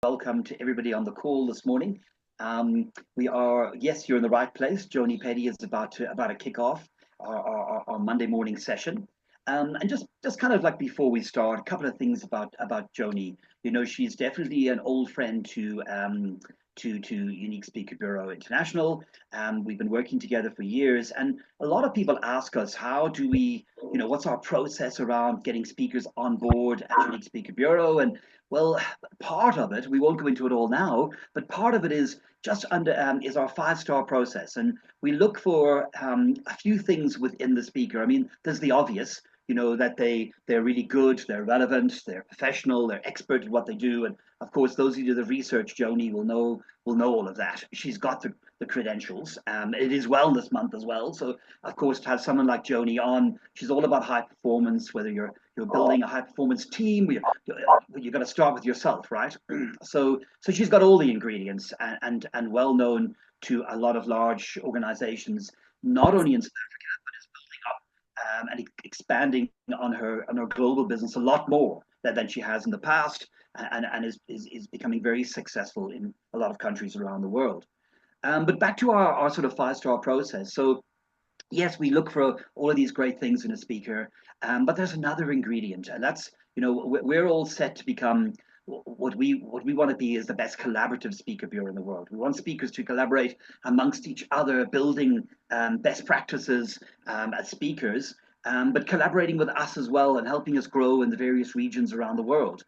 welcome to everybody on the call this morning. Yes, you're in the right place. Joni Peddie is about to kick off our Monday morning session. And just kind of like before we start, a couple of things about Joni. She's definitely an old friend to Unique Speaker Bureau International. We've been working together for years, and a lot of people ask us, how do we, what's our process around getting speakers on board at Unique Speaker Bureau? And well, part of it, we won't go into it all now, but part of it is just is our 5-star process, and we look for a few things within the speaker. I mean, there's the obvious. That they're really good, they're relevant, they're professional, they're expert at what they do. And of course, those who do the research, Joni will know all of that. She's got the credentials. It is Wellness Month as well. So of course, to have someone like Joni on, she's all about high performance, whether you're building a high performance team, you're going to start with yourself, right? So she's got all the ingredients and well known to a lot of large organizations, not only in South Africa, and expanding on her global business a lot more than she has in the past, and is becoming very successful in a lot of countries around the world. But back to our sort of 5-star process. So yes, we look for all of these great things in a speaker, but there's another ingredient, and that's, we're all set to become what we want to be is the best collaborative speaker bureau in the world. We want speakers to collaborate amongst each other, building best practices as speakers, but collaborating with us as well and helping us grow in the various regions around the world.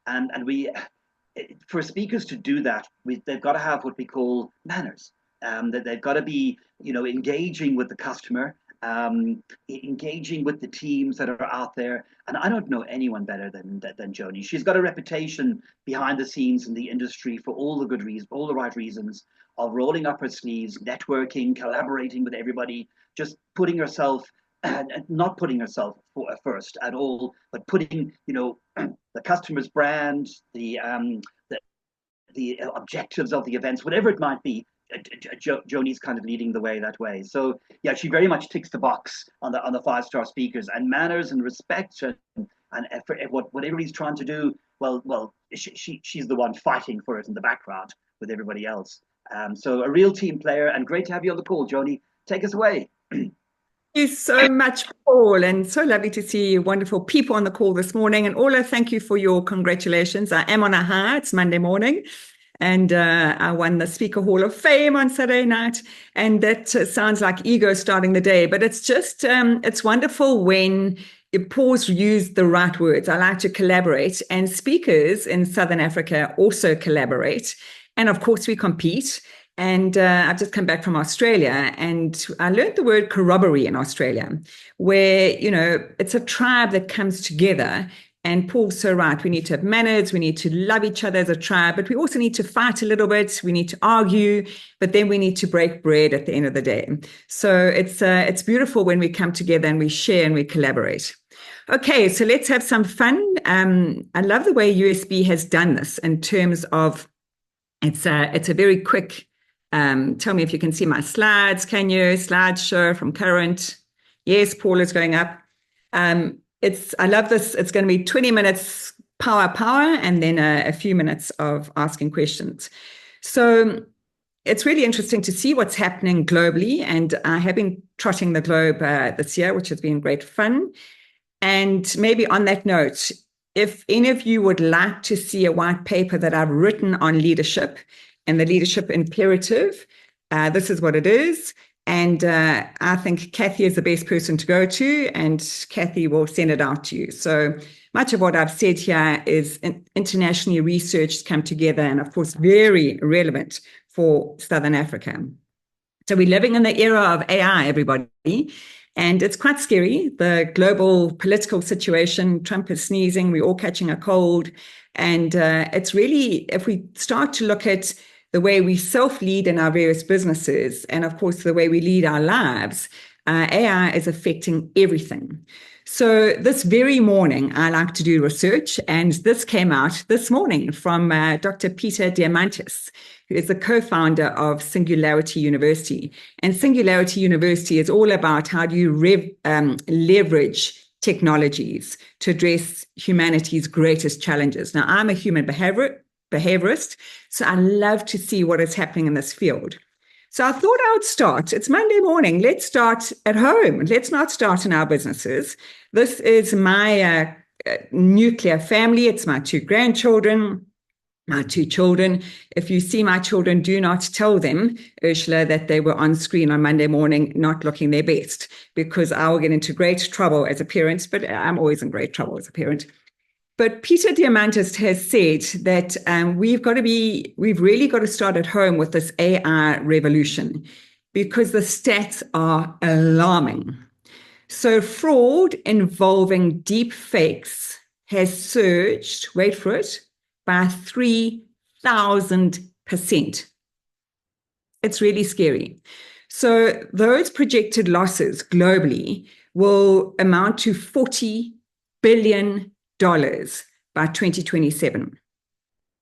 And for speakers to do that, they've got to have what we call manners. That they've got to be, engaging with the customer, engaging with the teams that are out there. And I don't know anyone better than Joni. She's got a reputation behind the scenes in the industry for all the good reasons, all the right reasons, of rolling up her sleeves, networking, collaborating with everybody, just putting herself, and not putting herself first at all, but putting, the customer's brand, the objectives of the events, whatever it might be. Joni's kind of leading the way that way. So yeah, she very much ticks the box on the 5-star speakers, and manners and respect and for what everybody's trying to do. Well, she's the one fighting for it in the background with everybody else. So a real team player, and great to have you on the call, Joni. Take us away. Thank you so much, Paul, and so lovely to see wonderful people on the call this morning. And Ola, thank you for your congratulations. I am on a high. It's Monday morning. And I won the Speaker Hall of Fame on Saturday night. And that sounds like ego starting the day. But it's just, it's wonderful when Paul's used the right words. I like to collaborate. And speakers in Southern Africa also collaborate. And of course, we compete. And I've just come back from Australia, and I learned the word corroboree in Australia, where, it's a tribe that comes together. And Paul's so right. We need to have manners. We need to love each other as a tribe, but we also need to fight a little bit. We need to argue, but then we need to break bread at the end of the day. So it's beautiful when we come together and we share and we collaborate. Okay, so let's have some fun. I love the way USB has done this in terms of it's a very quick. Tell me if you can see my slides. Can you? Slideshow from current. Yes, Paul is going up. I love this. It's going to be 20 minutes power, and then a few minutes of asking questions. So it's really interesting to see what's happening globally. And I have been trotting the globe this year, which has been great fun. And maybe on that note, if any of you would like to see a white paper that I've written on leadership and the leadership imperative, this is what it is. And I think Kathy is the best person to go to, and Kathy will send it out to you. So much of what I've said here is internationally researched, come together, and of course, very relevant for Southern Africa. So we're living in the era of AI, everybody, and it's quite scary. The global political situation, Trump is sneezing, we're all catching a cold. And it's really, if we start to look at the way we self-lead in our various businesses, and of course, the way we lead our lives, AI is affecting everything. So this very morning, I like to do research, and this came out this morning from Dr. Peter Diamandis, who is the co-founder of Singularity University. And Singularity University is all about how do you leverage technologies to address humanity's greatest challenges. Now, I'm a human behaviorist, behaviorist. So I love to see what is happening in this field. So I thought I would start. It's Monday morning. Let's start at home. Let's not start in our businesses. This is my nuclear family. It's my two grandchildren, my two children. If you see my children, do not tell them, Ursula, that they were on screen on Monday morning not looking their best, because I will get into great trouble as a parent, but I'm always in great trouble as a parent. But Peter Diamandis has said that we've really got to start at home with this AI revolution, because the stats are alarming. So fraud involving deep fakes has surged, wait for it, by 3,000%. It's really scary. So those projected losses globally will amount to $40 billion by 2027.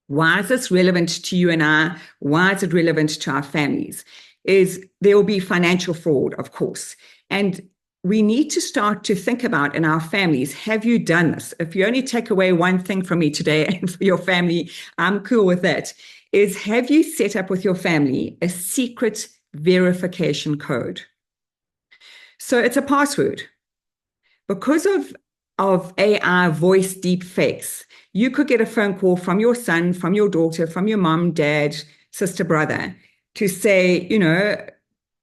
Why is this relevant to you and I? Why is it relevant to our families? Is there will be financial fraud, of course. And we need to start to think about in our families, have you done this? If you only take away one thing from me today and for your family, I'm cool with that, is have you set up with your family a secret verification code? So it's a password. Because of AI voice deep fakes, you could get a phone call from your son, from your daughter, from your mom, dad, sister, brother, to say,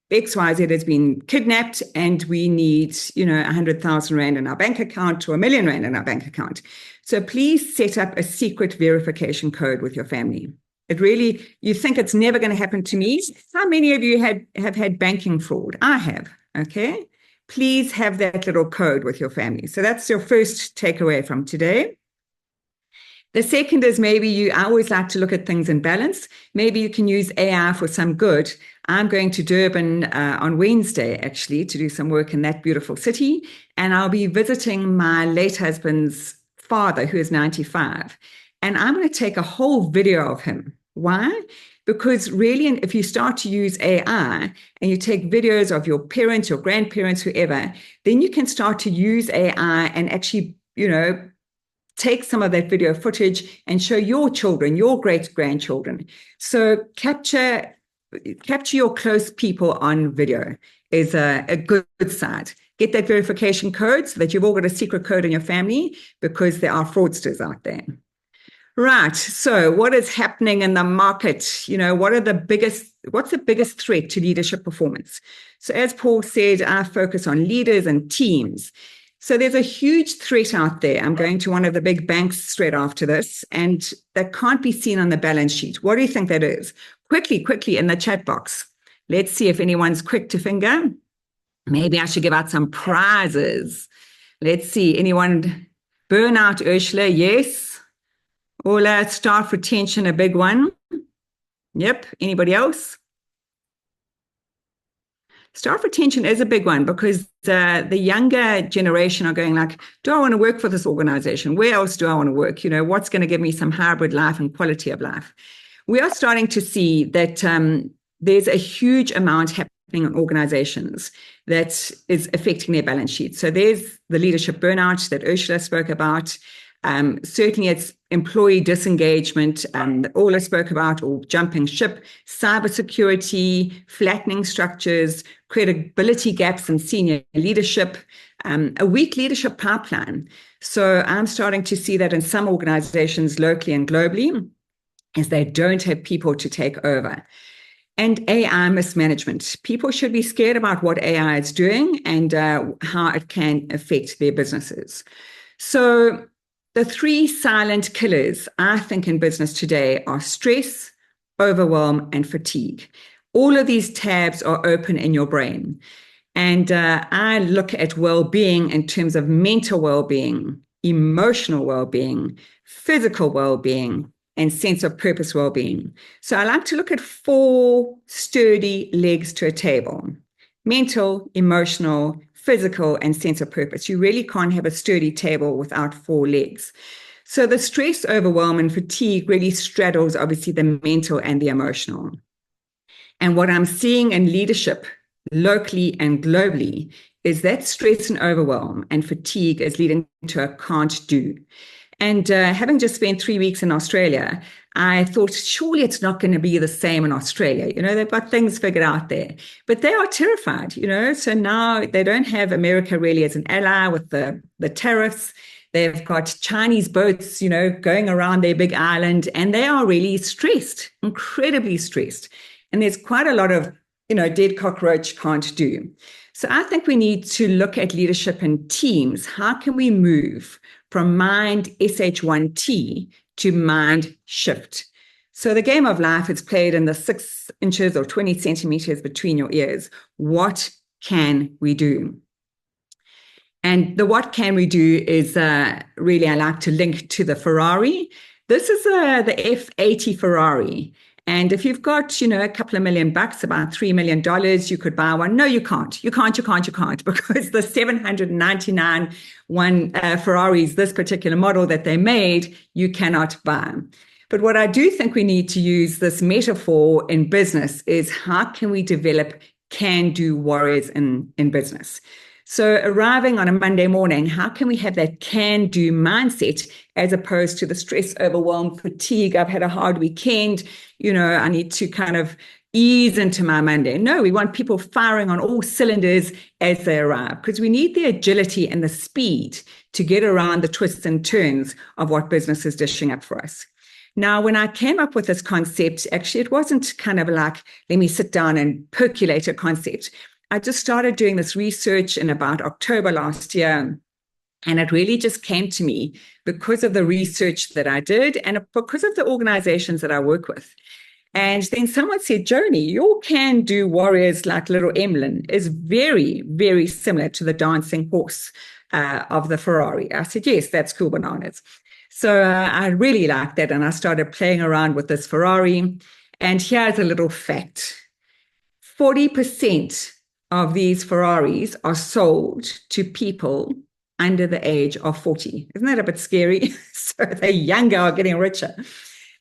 XYZ has been kidnapped and we need, 100,000 Rand in our bank account or R1 million in our bank account. So please set up a secret verification code with your family. You think it's never going to happen to me. How many of you have had banking fraud? I have, okay? Please have that little code with your family. So that's your first takeaway from today. The second is I always like to look at things in balance. Maybe you can use AI for some good. I'm going to Durban on Wednesday, actually, to do some work in that beautiful city. And I'll be visiting my late husband's father, who is 95. And I'm going to take a whole video of him. Why? Because really, if you start to use AI and you take videos of your parents, your grandparents, whoever, then you can start to use AI and actually, take some of that video footage and show your children, your great-grandchildren. So capture your close people on video is a good side. Get that verification code so that you've all got a secret code in your family, because there are fraudsters out there. Right. So what is happening in the market? What's the biggest threat to leadership performance? So as Paul said, I focus on leaders and teams. So there's a huge threat out there. I'm going to one of the big banks straight after this, and that can't be seen on the balance sheet. What do you think that is? Quickly in the chat box. Let's see if anyone's quick to finger. Maybe I should give out some prizes. Let's see. Anyone? Burnout, Ursula, yes. Ola, staff retention, a big one. Yep. Anybody else? Staff retention is a big one, because the younger generation are going like, do I want to work for this organization? Where else do I want to work? What's going to give me some hybrid life and quality of life? We are starting to see that there's a huge amount happening in organizations that is affecting their balance sheet. So there's the leadership burnout that Ursula spoke about. Certainly it's employee disengagement that Ola spoke about, or jumping ship, cybersecurity, flattening structures, credibility gaps in senior leadership, a weak leadership pipeline. So I'm starting to see that in some organizations locally and globally, as they don't have people to take over. And AI mismanagement. People should be scared about what AI is doing and how it can affect their businesses. So the three silent killers, I think, in business today are stress, overwhelm, and fatigue. All of these tabs are open in your brain. And I look at well-being in terms of mental well-being, emotional well-being, physical well-being, and sense of purpose well-being. So I like to look at 4 sturdy legs to a table: mental, emotional, physical, and sense of purpose. You really can't have a sturdy table without 4 legs. So the stress, overwhelm, and fatigue really straddles, obviously, the mental and the emotional. And what I'm seeing in leadership locally and globally is that stress and overwhelm and fatigue is leading to a can't do. And having just spent 3 weeks in Australia, I thought, surely it's not going to be the same in Australia. They've got things figured out there, but they are terrified, so now they don't have America really as an ally with the tariffs. They've got Chinese boats, going around their big island, and they are really stressed, incredibly stressed. And there's quite a lot of, dead cockroach can't do. So I think we need to look at leadership in teams. How can we move from mind SH1T to mind shift? So the game of life is played in the 6 inches or 20 centimeters between your ears. What can we do? And the what can we do is really, I like to link to the Ferrari. This is the F80 Ferrari. And if you've got, a couple of $1 million, about $3 million, you could buy one. No, you can't. You can't, because the 799 Ferraris, this particular model that they made, you cannot buy. But what I do think we need to use this metaphor in business is how can we develop can-do warriors in business? So arriving on a Monday morning, how can we have that can-do mindset as opposed to the stress, overwhelm, fatigue? I've had a hard weekend. I need to kind of ease into my Monday. No, we want people firing on all cylinders as they arrive, because we need the agility and the speed to get around the twists and turns of what business is dishing up for us. Now, when I came up with this concept, actually, it wasn't kind of like, let me sit down and percolate a concept. I just started doing this research in about October last year, and it really just came to me because of the research that I did and because of the organizations that I work with. And then someone said, Joni, your can-do warriors like little Emlyn is very, very similar to the dancing horse of the Ferrari. I said, yes, that's cool bananas. So I really liked that, and I started playing around with this Ferrari. And here's a little fact. 40% of these Ferraris are sold to people under the age of 40. Isn't that a bit scary? So the younger are getting richer.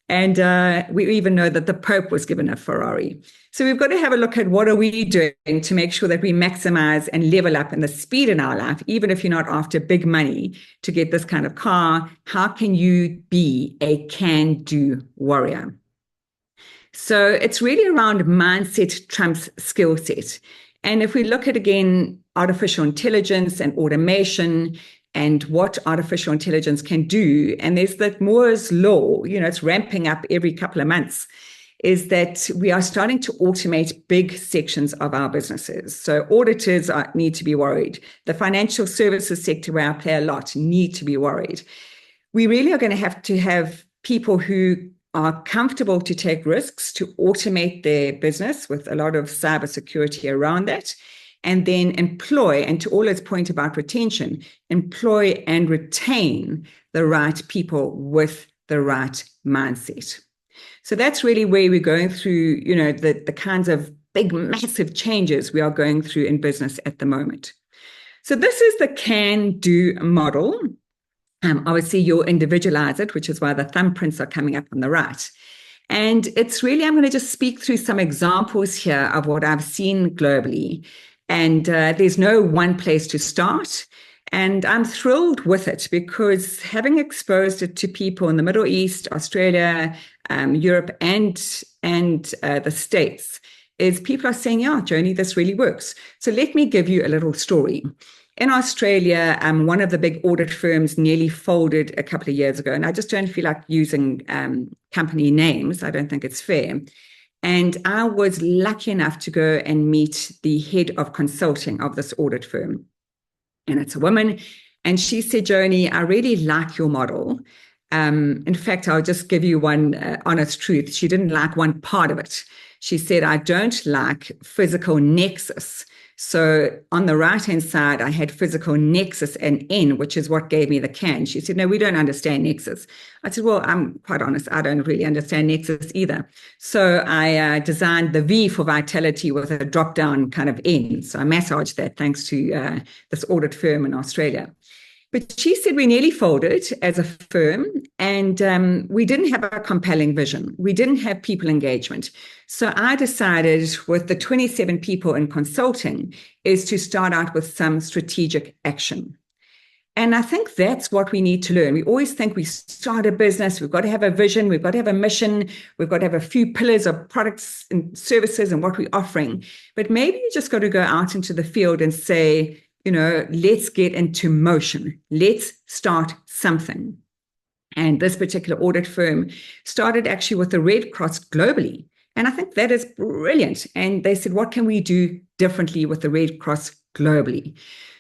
And we even know that the Pope was given a Ferrari. So we've got to have a look at what are we doing to make sure that we maximize and level up in the speed in our life, even if you're not after big money to get this kind of car. How can you be a can-do warrior? So it's really around mindset trumps skill set. And if we look at, again, artificial intelligence and automation and what artificial intelligence can do, and there's that Moore's law, it's ramping up every couple of months, is that we are starting to automate big sections of our businesses. So auditors need to be worried. The financial services sector, where I play a lot, need to be worried. We really are going to have people who are comfortable to take risks, to automate their business with a lot of cybersecurity around that, and then employ, and to Ola's point about retention, employ and retain the right people with the right mindset. So that's really where we're going through, the kinds of big, massive changes we are going through in business at the moment. So this is the can-do model. Obviously, you'll individualize it, which is why the thumbprints are coming up on the right. And it's really, I'm going to just speak through some examples here of what I've seen globally. And there's no one place to start. And I'm thrilled with it because having exposed it to people in the Middle East, Australia, Europe, and the States, is people are saying, yeah, Joni, this really works. So let me give you a little story. In Australia, one of the big audit firms nearly folded a couple of years ago, and I just don't feel like using company names. I don't think it's fair. And I was lucky enough to go and meet the head of consulting of this audit firm. And it's a woman. And she said, Joni, I really like your model. In fact, I'll just give you one honest truth. She didn't like one part of it. She said, I don't like physical nexus. So on the right-hand side, I had physical nexus and N, which is what gave me the can. She said, no, we don't understand nexus. I said, well, I'm quite honest. I don't really understand nexus either. So I designed the V for vitality with a drop-down kind of N. So I massaged that thanks to this audit firm in Australia. But she said we nearly folded as a firm, and we didn't have a compelling vision. We didn't have people engagement. So I decided with the 27 people in consulting is to start out with some strategic action. And I think that's what we need to learn. We always think we start a business, we've got to have a vision, we've got to have a mission, we've got to have a few pillars of products and services and what we're offering. But maybe you just got to go out into the field and say, let's get into motion. Let's start something. And this particular audit firm started actually with the Red Cross globally. And I think that is brilliant. And they said, what can we do differently with the Red Cross globally?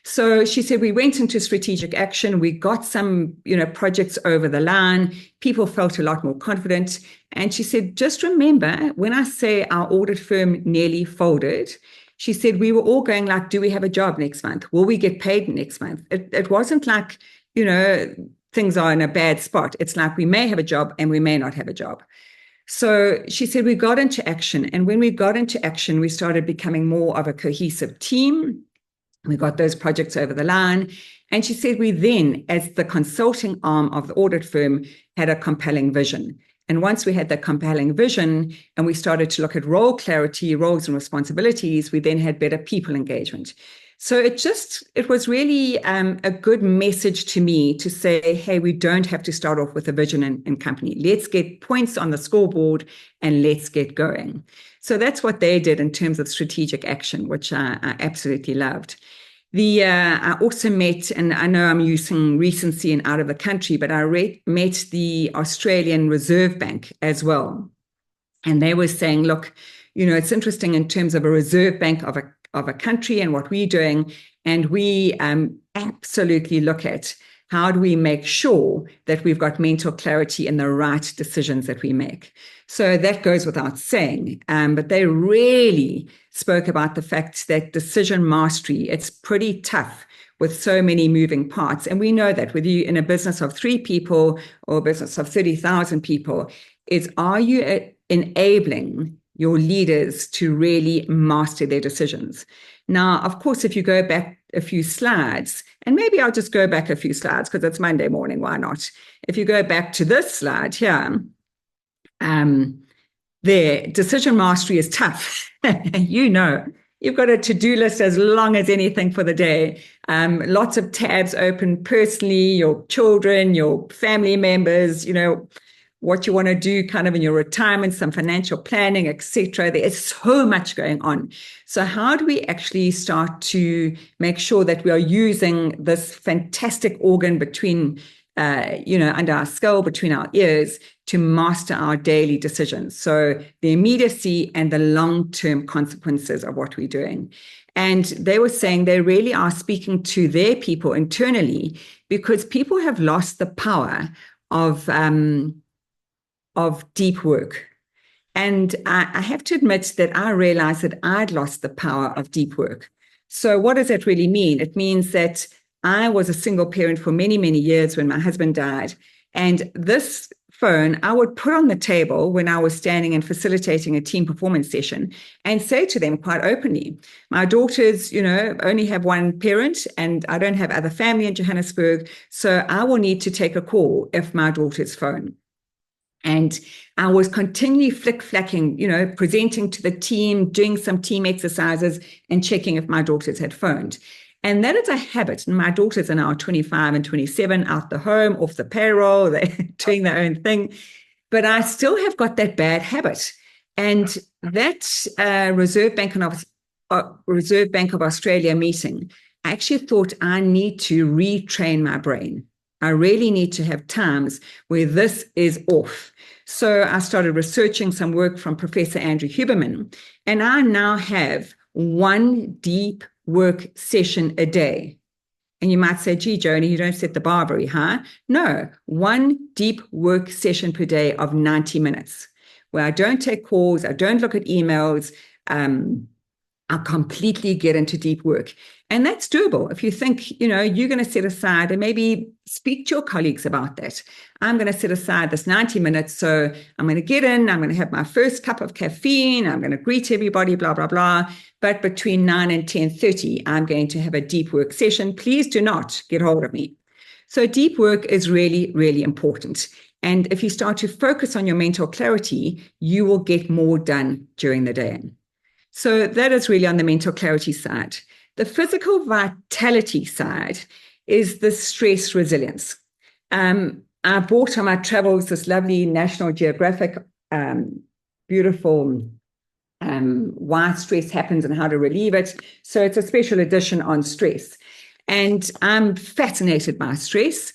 So she said, we went into strategic action. We got some, projects over the line. People felt a lot more confident. And she said, just remember, when I say our audit firm nearly folded, she said, we were all going like, do we have a job next month? Will we get paid next month? It wasn't like, things are in a bad spot. It's like we may have a job and we may not have a job. So she said, we got into action. And when we got into action, we started becoming more of a cohesive team. We got those projects over the line. And she said, we then, as the consulting arm of the audit firm, had a compelling vision. And once we had that compelling vision and we started to look at role clarity, roles and responsibilities, we then had better people engagement. So it was really a good message to me to say, hey, we don't have to start off with a vision and company. Let's get points on the scoreboard and let's get going. So that's what they did in terms of strategic action, which I absolutely loved. I also met, and I know I'm using recency and out of the country, but I met the Australian Reserve Bank as well. And they were saying, look, it's interesting in terms of a reserve bank of a country and what we're doing. And we absolutely look at how do we make sure that we've got mental clarity in the right decisions that we make. So that goes without saying, but they really spoke about the fact that decision mastery, it's pretty tough with so many moving parts. And we know that whether you're in a business of 3 people or a business of 30,000 people, are you enabling your leaders to really master their decisions? Now, of course, if you go back a few slides, and maybe I'll just go back a few slides because it's Monday morning, why not? If you go back to this slide here, there, decision mastery is tough. You've got a to-do list as long as anything for the day. Lots of tabs open personally, your children, your family members, what you want to do kind of in your retirement, some financial planning, etc. There is so much going on. So how do we actually start to make sure that we are using this fantastic organ between, under our skull, between our ears, to master our daily decisions? So the immediacy and the long-term consequences of what we're doing. And they were saying they really are speaking to their people internally because people have lost the power of deep work. And I have to admit that I realized that I'd lost the power of deep work. So what does that really mean? It means that I was a single parent for many, many years when my husband died. And this phone I would put on the table when I was standing and facilitating a team performance session and say to them quite openly, my daughters, only have one parent and I don't have other family in Johannesburg. So I will need to take a call if my daughter's phone. And I was continually flick-flacking, presenting to the team, doing some team exercises and checking if my daughters had phoned. And that is a habit. And my daughters are now 25 and 27, out the home, off the payroll, they're doing their own thing. But I still have got that bad habit. And that Reserve Bank of Australia meeting, I actually thought I need to retrain my brain. I really need to have times where this is off. So I started researching some work from Professor Andrew Huberman, and I now have one deep work session a day. And you might say, gee, Joni, you don't set the bar very high. No, one deep work session per day of 90 minutes, where I don't take calls, I don't look at emails, I completely get into deep work. And that's doable. If you think, you're going to set aside and maybe speak to your colleagues about that. I'm going to set aside this 90 minutes. So I'm going to get in, I'm going to have my first cup of caffeine, I'm going to greet everybody, blah, blah, blah. But between 9 and 10:30, I'm going to have a deep work session. Please do not get hold of me. So deep work is really, really important. And if you start to focus on your mental clarity, you will get more done during the day. So that is really on the mental clarity side. The physical vitality side is the stress resilience. I bought on my travels this lovely National Geographic, beautiful why stress happens and how to relieve it. So it's a special edition on stress. And I'm fascinated by stress,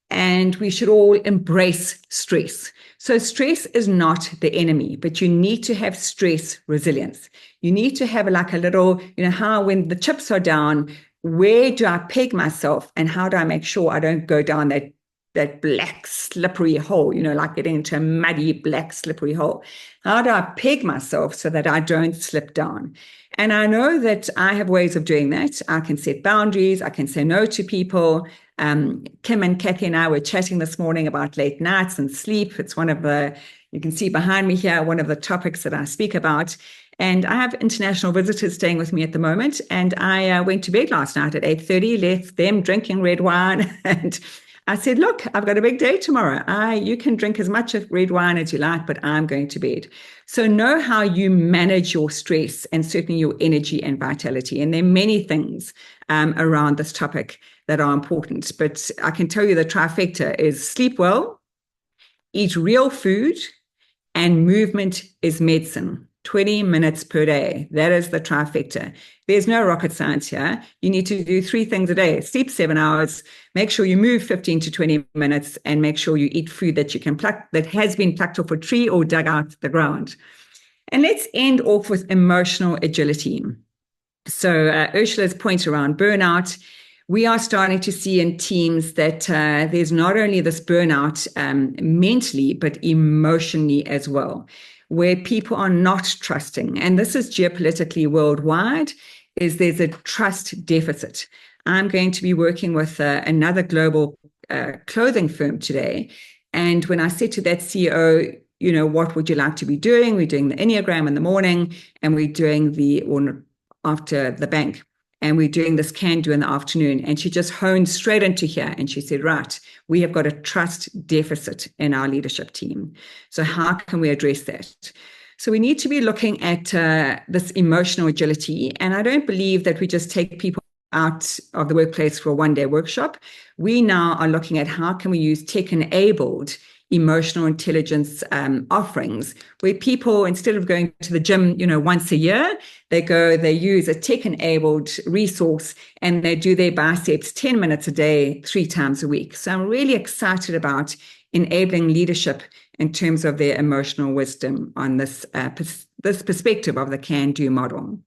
and we should all embrace stress. So stress is not the enemy, but you need to have stress resilience. You need to have like a little, how when the chips are down, where do I peg myself and how do I make sure I don't go down that black slippery hole, like getting into a muddy black slippery hole? How do I peg myself so that I don't slip down? And I know that I have ways of doing that. I can set boundaries. I can say no to people. Kim and Kathy and I were chatting this morning about late nights and sleep. It's one of the, you can see behind me here, one of the topics that I speak about. And I have international visitors staying with me at the moment. And I went to bed last night at 8:30, left them drinking red wine. And I said, look, I've got a big day tomorrow. You can drink as much of red wine as you like, but I'm going to bed. So know how you manage your stress and certainly your energy and vitality. And there are many things around this topic that are important. But I can tell you the trifecta is sleep well, eat real food, and movement is medicine. 20 minutes per day. That is the trifecta. There's no rocket science here. You need to do 3 things a day. Sleep 7 hours, make sure you move 15 to 20 minutes, and make sure you eat food that you can pluck, that has been plucked off a tree or dug out the ground. And let's end off with emotional agility. So Ursula's point around burnout, we are starting to see in teams that there's not only this burnout mentally, but emotionally as well, where people are not trusting. And this is geopolitically worldwide, is there's a trust deficit. I'm going to be working with another global clothing firm today. And when I said to that CEO, what would you like to be doing? We're doing the Enneagram in the morning, and we're doing after the bank. And we're doing this can-do in the afternoon. And she just honed straight into here. And she said, right, we have got a trust deficit in our leadership team. So how can we address that? So we need to be looking at this emotional agility. And I don't believe that we just take people out of the workplace for a one-day workshop. We now are looking at how can we use tech-enabled emotional intelligence offerings where people, instead of going to the gym, once a year, they use a tech-enabled resource and they do their biceps 10 minutes a day, 3 times a week. So I'm really excited about enabling leadership in terms of their emotional wisdom on this perspective of the can-do model.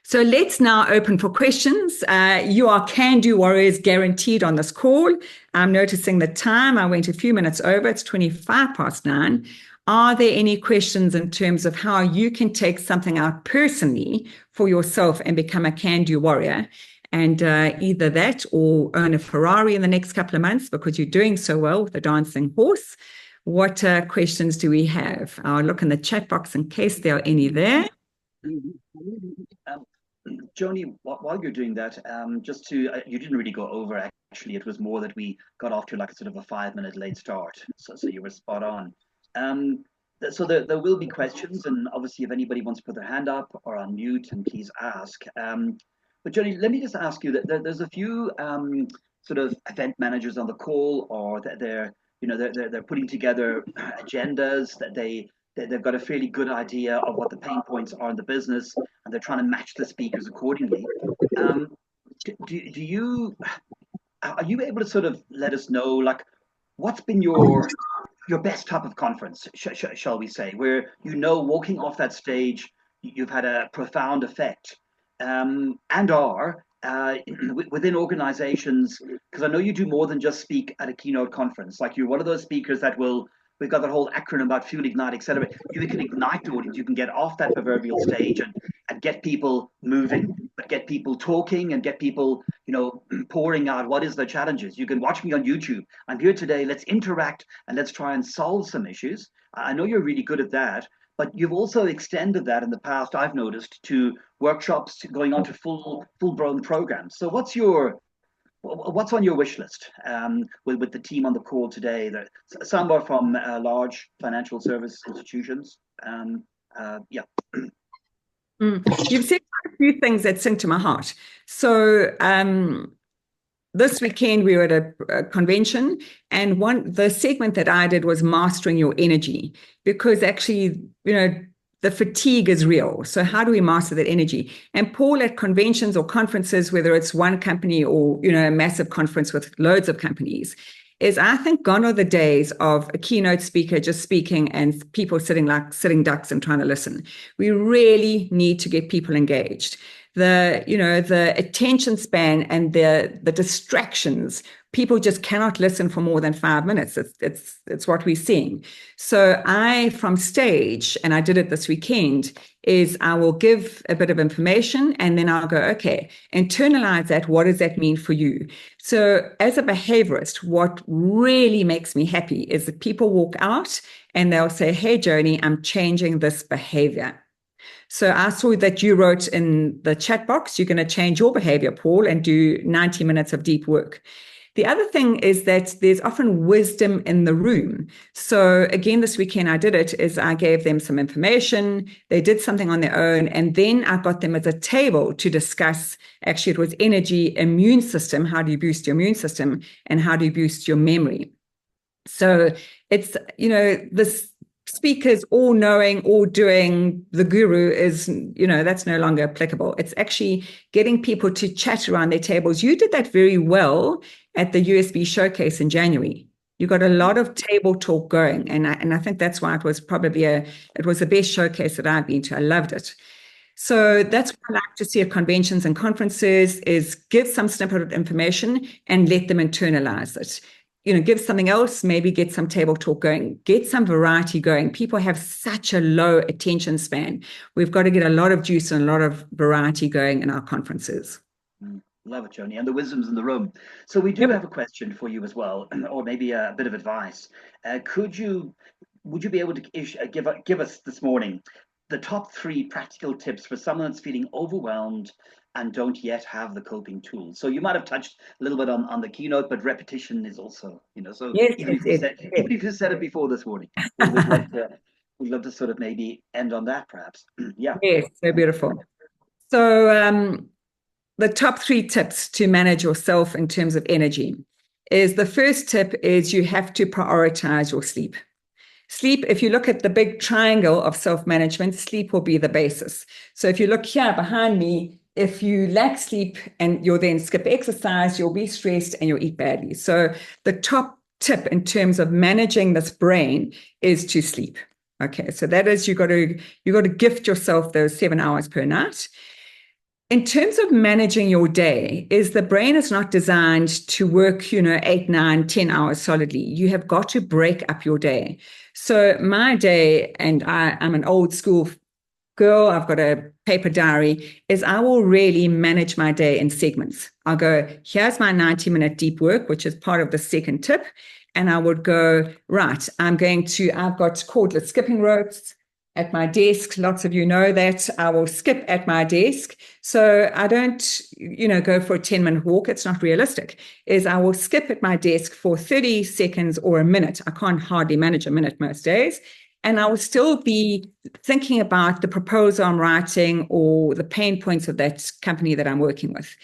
So let's now open for questions. You are can-do warriors guaranteed on this call. I'm noticing the time. I went a few minutes over. It's 9:25. Are there any questions in terms of how you can take something out personally for yourself and become a can-do warrior? And either that or earn a Ferrari in the next couple of months because you're doing so well with the dancing horse. What questions do we have? I'll look in the chat box in case there are any there. Joni, while you're doing that, you didn't really go over, actually. It was more that we got off to like a sort of a 5-minute late start. So you were spot on. So there will be questions, and obviously if anybody wants to put their hand up or unmute, and please ask. But Joni, let me just ask you that there's a few sort of event managers on the call, or that they're putting together agendas that they've got a fairly good idea of what the pain points are in the business, and they're trying to match the speakers accordingly. Are you able to sort of let us know, like, what's been your best type of conference, shall we say, where walking off that stage, you've had a profound effect, and are within organizations, because I know you do more than just speak at a keynote conference. Like, you're one of those speakers that we've got that whole acronym about fuel, ignite, etc. You can ignite the audience. You can get off that proverbial stage and get people moving, but get people talking and get people, pouring out what is their challenges. You can watch me on YouTube. I'm here today. Let's interact and let's try and solve some issues. I know you're really good at that, but you've also extended that in the past, I've noticed, to workshops, going on to full-blown programs. So what's on your wish list with the team on the call today? Some are from large financial service institutions. Yeah. You've said a few things that sing to my heart. So this weekend we were at a convention, and the segment that I did was mastering your energy, because actually, the fatigue is real. So how do we master that energy? And Paul, at conventions or conferences, whether it's one company or, a massive conference with loads of companies, is, I think, gone are the days of a keynote speaker just speaking and people sitting like sitting ducks and trying to listen. We really need to get people engaged. The attention span and the distractions, people just cannot listen for more than 5 minutes. It's what we're seeing. So from stage, and I did it this weekend, is I will give a bit of information and then I'll go, okay, internalize that. What does that mean for you? So as a behaviorist, what really makes me happy is that people walk out and they'll say, hey, Joni, I'm changing this behavior. So I saw that you wrote in the chat box, you're going to change your behavior, Paul, and do 90 minutes of deep work. The other thing is that there's often wisdom in the room. So again, this weekend I did it, is I gave them some information. They did something on their own. And then I got them at a table to discuss, actually it was energy, immune system. How do you boost your immune system? And how do you boost your memory? So it's, this speakers all knowing, all doing, the guru is, that's no longer applicable. It's actually getting people to chat around their tables. You did that very well at the USB showcase in January. You got a lot of table talk going. And I think that's why it was probably it was the best showcase that I've been to. I loved it. So that's what I like to see at conventions and conferences, is give some snippet of information and let them internalize it. Give something else, maybe get some table talk going, get some variety going. People have such a low attention span. We've got to get a lot of juice and a lot of variety going in our conferences. Love it, Joni, and the wisdom's in the room. So we do have a question for you as well, or maybe a bit of advice. Would you be able to give us this morning the top 3 practical tips for someone that's feeling overwhelmed and don't yet have the coping tools? So you might have touched a little bit on the keynote, but repetition is also, so yes, even if you said it before this morning, we'd love to sort of maybe end on that, perhaps. Yeah. Yes, so beautiful. So the top 3 tips to manage yourself in terms of energy is, the first tip is you have to prioritize your sleep. Sleep, if you look at the big triangle of self-management, sleep will be the basis. So if you look here behind me, if you lack sleep and you'll then skip exercise, you'll be stressed and you'll eat badly. So the top tip in terms of managing this brain is to sleep. Okay, so that is, you got to gift yourself those 7 hours per night. In terms of managing your day, is the brain is not designed to work, 8, 9, 10 hours solidly. You have got to break up your day. So my day, and I'm an old school girl, I've got a paper diary, is I will really manage my day in segments. I'll go, here's my 90-minute deep work, which is part of the second tip. And I would go, right, I've got cordless skipping ropes at my desk. Lots of you know that I will skip at my desk. So I don't, go for a 10-minute walk. It's not realistic. Is I will skip at my desk for 30 seconds or a minute. I can't hardly manage a minute most days. And I will still be thinking about the proposal I'm writing or the pain points of that company that I'm working with.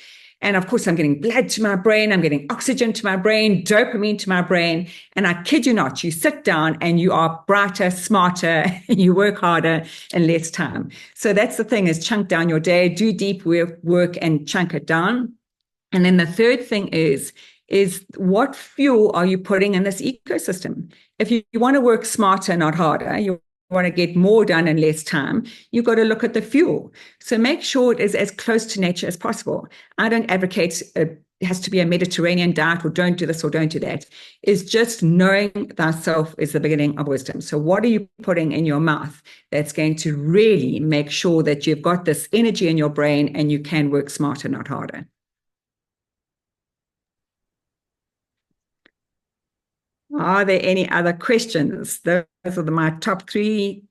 And of course, I'm getting blood to my brain, I'm getting oxygen to my brain, dopamine to my brain. And I kid you not, you sit down and you are brighter, smarter, you work harder in less time. So that's the thing, is chunk down your day, do deep work and chunk it down. And then the third thing is what fuel are you putting in this ecosystem? If you want to work smarter, not harder, you want to get more done in less time, you've got to look at the fuel. So make sure it is as close to nature as possible. I don't advocate it has to be a Mediterranean diet, or don't do this or don't do that. It's just knowing thyself is the beginning of wisdom. So what are you putting in your mouth that's going to really make sure that you've got this energy in your brain and you can work smarter, not harder? Are there any other questions? Those are my top 3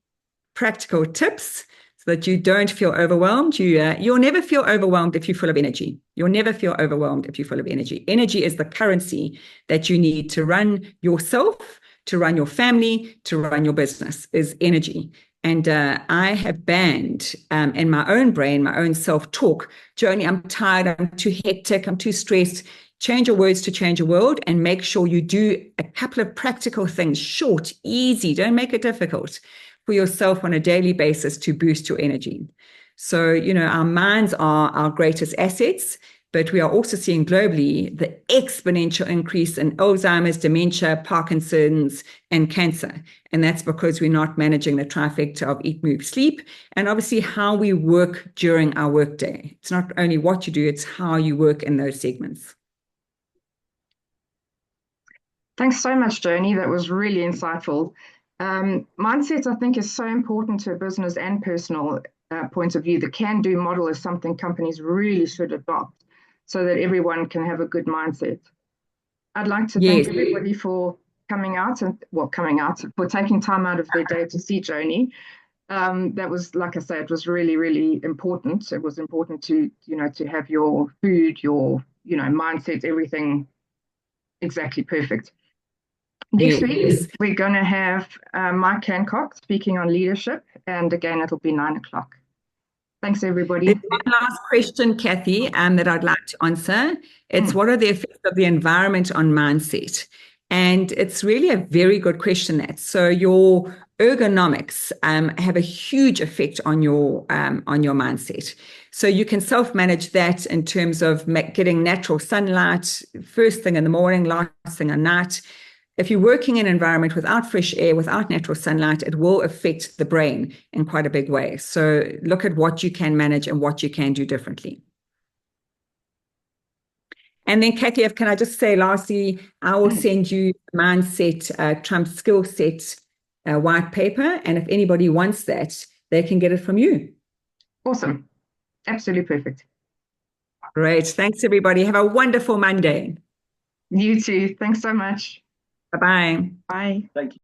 practical tips so that you don't feel overwhelmed. You'll never feel overwhelmed if you're full of energy. You'll never feel overwhelmed if you're full of energy. Energy is the currency that you need to run yourself, to run your family, to run your business, is energy. And I have banned in my own brain, my own self-talk, Joni, I'm tired, I'm too hectic, I'm too stressed. Change your words to change your world, and make sure you do a couple of practical things, short, easy, don't make it difficult, for yourself on a daily basis to boost your energy. So, our minds are our greatest assets, but we are also seeing globally the exponential increase in Alzheimer's, dementia, Parkinson's, and cancer. And that's because we're not managing the trifecta of eat, move, sleep, and obviously how we work during our workday. It's not only what you do, it's how you work in those segments. Thanks so much, Joni. That was really insightful. Mindset, I think, is so important to a business and personal point of view. The can-do model is something companies really should adopt, so that everyone can have a good mindset. I'd like to thank everybody for coming out, for taking time out of their day to see Joni. That was, like I said, it was really, really important. It was important to have your food, your, mindset, everything exactly perfect. Next week, we're going to have Mike Hancock speaking on leadership, and again, it'll be 9:00. Thanks, everybody. There's one last question, Kathy, that I'd like to answer. It's what are the effects of the environment on mindset? And it's really a very good question. So your ergonomics have a huge effect on your mindset. So you can self-manage that in terms of getting natural sunlight first thing in the morning, last thing at night. If you're working in an environment without fresh air, without natural sunlight, it will affect the brain in quite a big way. So look at what you can manage and what you can do differently. And then, Kathy, can I just say lastly, I will send you Mindset Trump Skill Set white paper. And if anybody wants that, they can get it from you. Awesome. Absolutely perfect. Great. Thanks, everybody. Have a wonderful Monday. You too. Thanks so much. Bye-bye. Bye. Thank you.